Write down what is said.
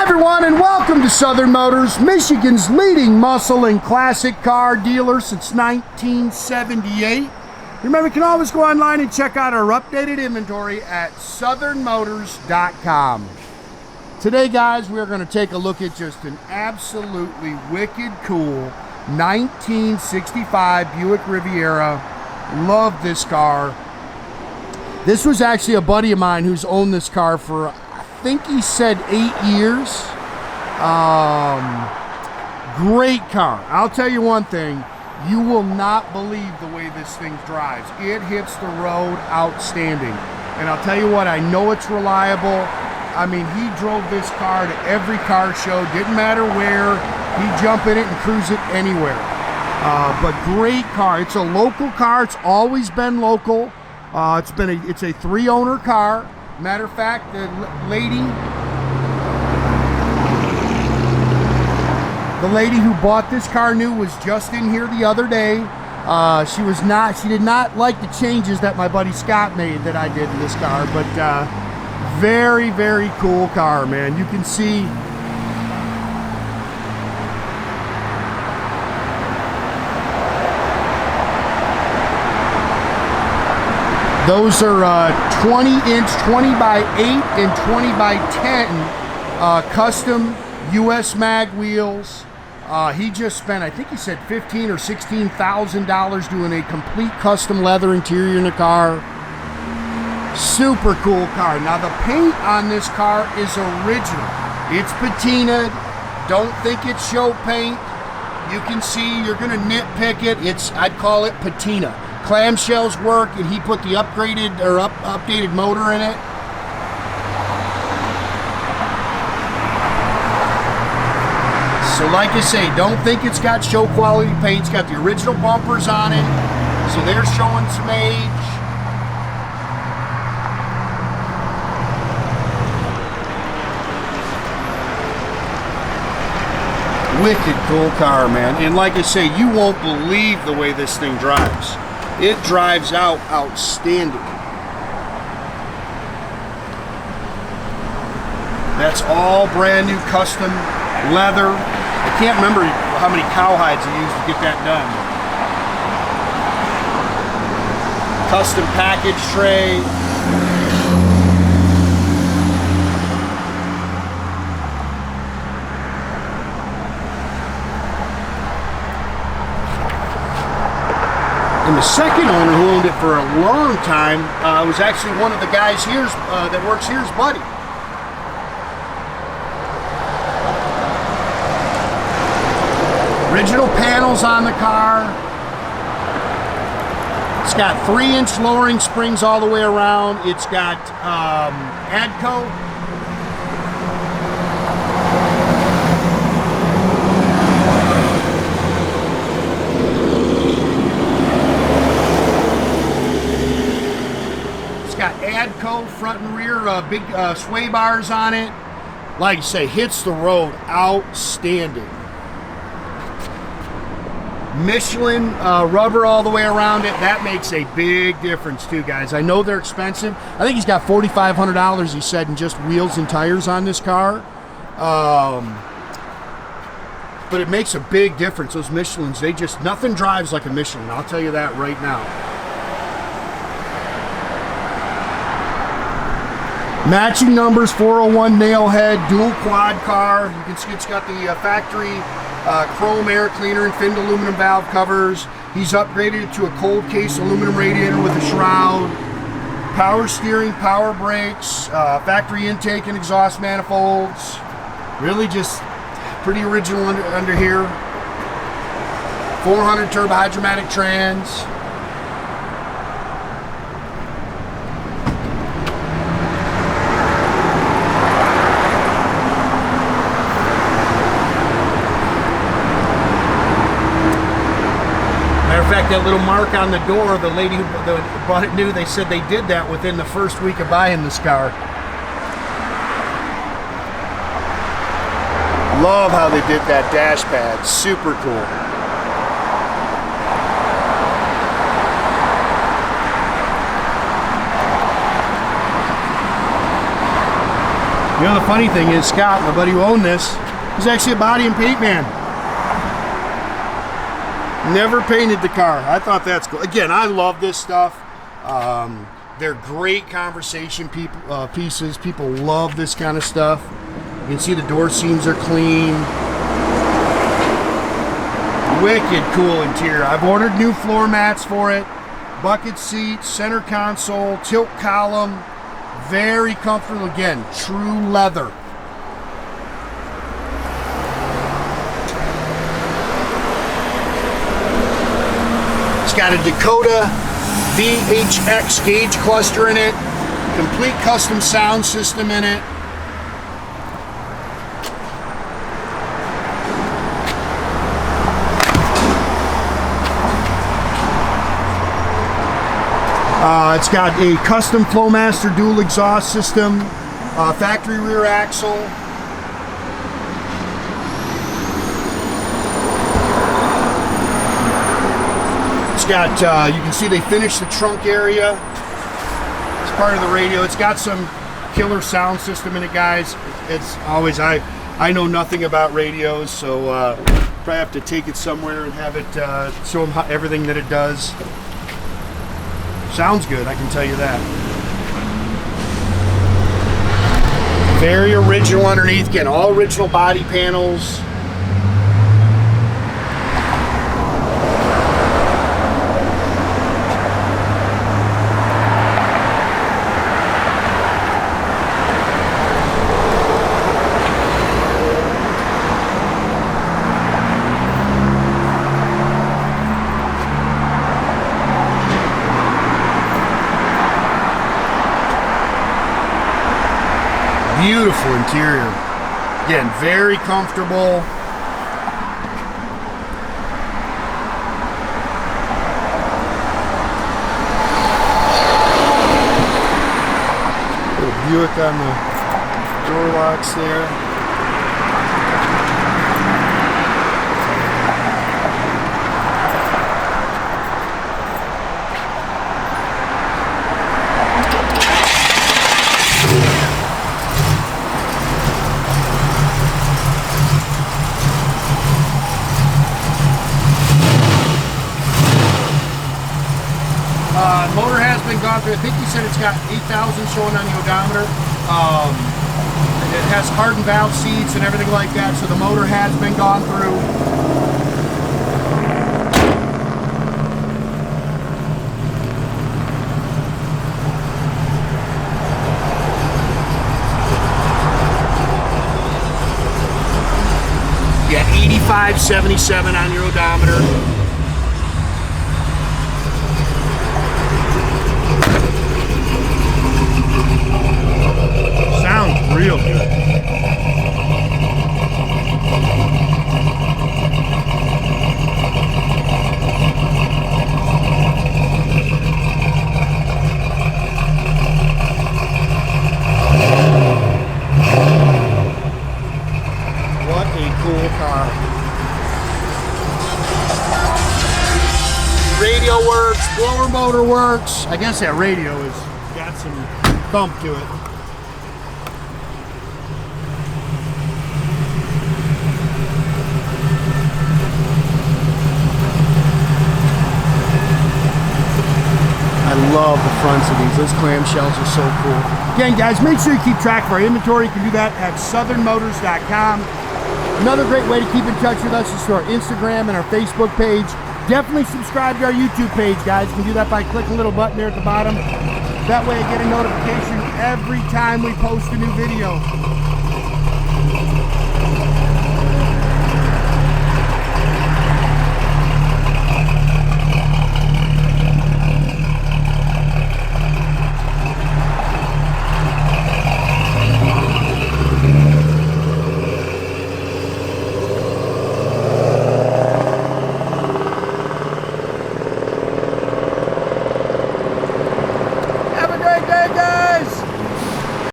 everyone, and welcome to Southern Motors, Michigan's leading muscle and classic car dealer since 1978. Remember, you can always go online and check out our updated inventory at southernmotors.com. Today, guys, we're going to take a look at just an absolutely wicked cool 1965 Buick Riviera. Love this car. This was actually a buddy of mine who's owned this car for, I think he said 8 years. Great car. I'll tell you one thing, you will not believe the way this thing drives. It hits the road outstanding. And I'll tell you what, I know it's reliable. I mean, he drove this car to every car show, didn't matter where. He'd jump in it and cruise it anywhere. But great car. It's a local car. It's always been local. It's a 3-owner car. Matter of fact, the lady who bought this car new was just in here the other day. She did not like the changes that my buddy Scott made that I did in this car, but very, very cool car, man. You can see those are 20-inch, 20 by 8 and 20 by 10 custom US mag wheels. He just spent, I think he said $15,000 or $16,000 doing a complete custom leather interior in the car. Super cool car. Now the paint on this car is original. It's patinaed. Don't think it's show paint. You can see, you're gonna nitpick it. I'd call it patina. Clamshells work, and he put the upgraded or updated motor in it. So like I say, don't think it's got show quality paint. It's got the original bumpers on it, so they're showing some age. Wicked cool car, man. And like I say, you won't believe the way this thing drives. It drives out outstanding. That's all brand new custom leather. I can't remember how many cowhides he used to get that done. Custom package tray. And the second owner who owned it for a long time was actually one of the guys here that works here's buddy. Original panels on the car. It's got 3-inch lowering springs all the way around. It's got Addco. Addco front and rear big sway bars on it. Like I say, hits the road outstanding. Michelin rubber all the way around it. That makes a big difference too, guys. I know they're expensive. I think he's got $4,500, he said, in just wheels and tires on this car. But it makes a big difference. Those Michelins, nothing drives like a Michelin. I'll tell you that right now. Matching numbers, 401 Nailhead, dual quad car. You can see it's got the factory chrome air cleaner and finned aluminum valve covers. He's upgraded it to a cold case aluminum radiator with a shroud. Power steering, power brakes, factory intake and exhaust manifolds. Really just pretty original under here. 400 turbohydramatic trans. In fact, that little mark on the door, the lady who bought it new, they said they did that within the first week of buying this car. Love how they did that dash pad. Super cool. You know, the funny thing is, Scott, my buddy who owned this, he's actually a body and paint man. Never painted the car. I thought that's cool. Again, I love this stuff. They're great conversation pieces. People love this kind of stuff. You can see the door seams are clean. Wicked cool interior. I've ordered new floor mats for it. Bucket seats, center console, tilt column. Very comfortable. Again, true leather. It's got a Dakota VHX gauge cluster in it. Complete custom sound system in it. It's got a custom Flowmaster dual exhaust system, factory rear axle. It's got, you can see they finished the trunk area. It's part of the radio. It's got some killer sound system in it, guys. It's always, I know nothing about radios, so probably have to take it somewhere and have it show them everything that it does. Sounds good, I can tell you that. Very original underneath. Again, all original body panels. Beautiful interior. Again, very comfortable. Little Buick on the door locks there. Motor has been gone through. I think he said it's got 8,000 showing on the odometer. And it has hardened valve seats and everything like that, so the motor has been gone through. Yeah, 8577 on your odometer. Sounds real good. What a cool car. Radio works, blower motor works. I guess that radio has got some thump to it. I love the fronts of these. Those clamshells are so cool. Again, guys, make sure you keep track of our inventory. You can do that at southernmotors.com. Another great way to keep in touch with us is through our Instagram and our Facebook page. Definitely subscribe to our YouTube page, guys. You can do that by clicking a little button there at the bottom. That way you get a notification every time we post a new video.